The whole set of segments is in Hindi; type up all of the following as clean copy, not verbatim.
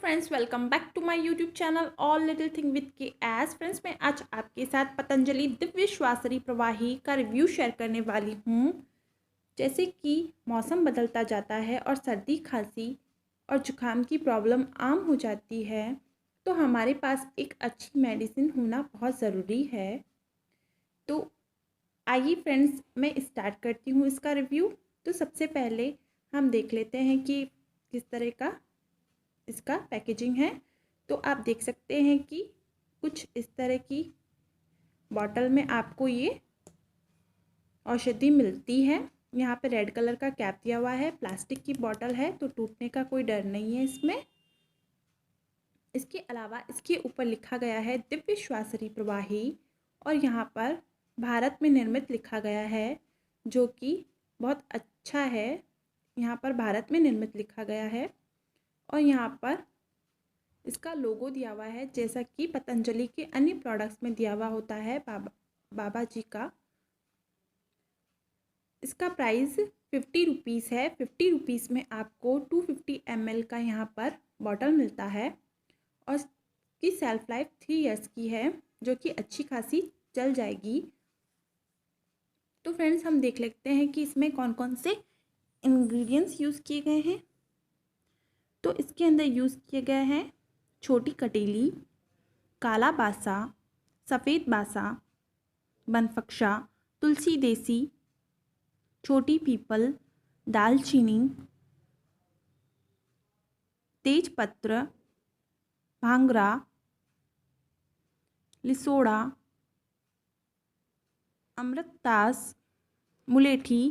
Friends, welcome back to my YouTube channel all little thing with K S. Friends, मैं आज आपके साथ पतंजलि दिव्य श्वासरी प्रवाही का रिव्यू शेयर करने वाली हूँ। जैसे कि मौसम बदलता जाता है और सर्दी खांसी और जुकाम की प्रॉब्लम आम हो जाती है, तो हमारे पास एक अच्छी मेडिसिन होना बहुत ज़रूरी है। तो आइए फ्रेंड्स, मैं स्टार्ट करती हूँ इसका रिव्यू। तो सबसे पहले हम देख लेते हैं कि किस तरह का इसका पैकेजिंग है। तो आप देख सकते हैं कि कुछ इस तरह की बॉटल में आपको ये औषधि मिलती है। यहाँ पे रेड कलर का कैप दिया हुआ है, प्लास्टिक की बॉटल है तो टूटने का कोई डर नहीं है इसमें। इसके अलावा इसके ऊपर लिखा गया है दिव्य श्वासरी प्रवाही और यहाँ पर भारत में निर्मित लिखा गया है, जो कि बहुत अच्छा है। यहाँ पर भारत में निर्मित लिखा गया है और यहाँ पर इसका लोगो दिया हुआ है, जैसा कि पतंजलि के अन्य प्रोडक्ट्स में दिया हुआ होता है बाबा जी का। इसका प्राइस 50 रुपीज़ है। 50 रुपीज़ में आपको 250 ml का यहाँ पर बॉटल मिलता है और इसकी सेल्फ लाइफ 3 इयर्स की है, जो कि अच्छी खासी चल जाएगी। तो फ्रेंड्स, हम देख लेते हैं कि इसमें कौन कौन से इंग्रेडिएंट्स यूज़ किए गए हैं। तो इसके अंदर यूज़ किए गए हैं छोटी कटेली, काला बासा, सफ़ेद बासा, बनफक्षा, तुलसी देसी, छोटी पीपल, दालचीनी, तेजपत्र, भांगरा, लिसोड़ा, अमृततास, मुलेठी,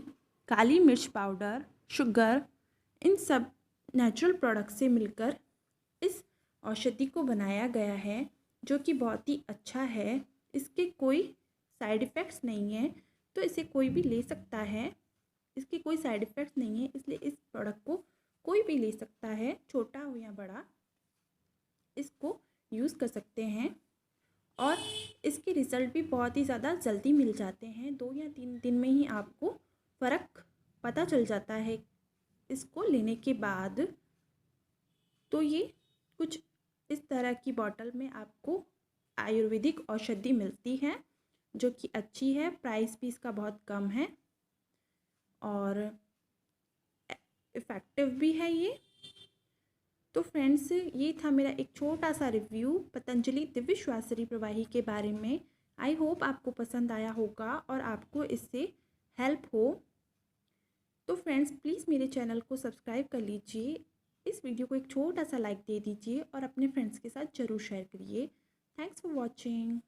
काली मिर्च पाउडर, शुगर, इन सब नेचुरल प्रोडक्ट से मिलकर इस औषधि को बनाया गया है, जो कि बहुत ही अच्छा है। इसके कोई साइड इफ़ेक्ट्स नहीं है, तो इसे कोई भी ले सकता है। इसके कोई साइड इफ़ेक्ट्स नहीं है, इसलिए इस प्रोडक्ट को कोई भी ले सकता है, छोटा हो या बड़ा, इसको यूज़ कर सकते हैं। और इसके रिज़ल्ट भी बहुत ही ज़्यादा जल्दी मिल जाते हैं। 2 या 3 दिन में ही आपको फ़र्क पता चल जाता है इसको लेने के बाद। तो ये कुछ इस तरह की बॉटल में आपको आयुर्वेदिक औषधि मिलती है, जो कि अच्छी है। प्राइस भी इसका बहुत कम है और इफ़ेक्टिव भी है ये। तो फ्रेंड्स, ये था मेरा एक छोटा सा रिव्यू पतंजलि दिव्य श्वासरी प्रवाही के बारे में। आई होप आपको पसंद आया होगा और आपको इससे हेल्प हो। तो फ्रेंड्स, प्लीज़ मेरे चैनल को सब्सक्राइब कर लीजिए, इस वीडियो को एक छोटा सा लाइक दे दीजिए और अपने फ्रेंड्स के साथ ज़रूर शेयर करिए। Thanks for watching.